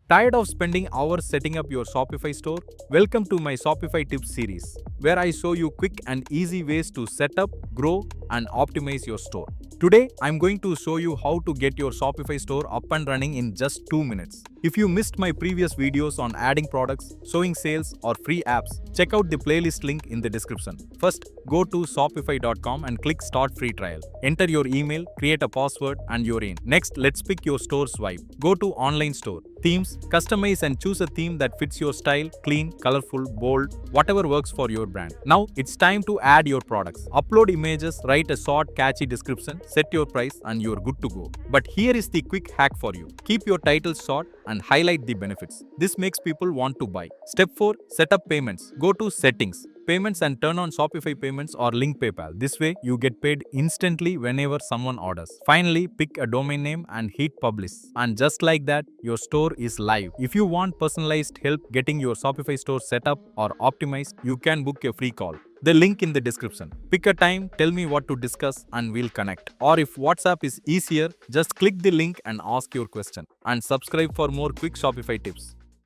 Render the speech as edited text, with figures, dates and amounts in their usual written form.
Tired of spending hours setting up your Shopify store? Welcome to my Shopify tips series, where I show you quick and easy ways to set up, grow, and optimize your store. Today, I'm going to show you how to get your Shopify store up and running in just 2 minutes. If you missed my previous videos on adding products, showing sales, or free apps, check out the playlist link in the description. First, go to shopify.com and click Start Free Trial. Enter your email, create a password, and you're in. Next, let's pick your store swipe. Go to Online Store. Themes, customize and choose a theme that fits your style, clean, colorful, bold, whatever works for your brand. Now it's time to add your products. Upload images, write a short, catchy description, set your price, and you're good to go. But here is the quick hack for you. Keep your titles short and highlight the benefits. This makes people want to buy. Step 4. Set up payments. Go to Settings, Payments, and turn on Shopify Payments or link PayPal. This way, you get paid instantly whenever someone orders. Finally, pick a domain name and hit publish. And just like that, your store is live. If you want personalized help getting your Shopify store set up or optimized, you can book a free call. The link in the description. Pick a time, tell me what to discuss, and we'll connect. Or if WhatsApp is easier, just click the link and ask your question. And subscribe for more quick Shopify tips.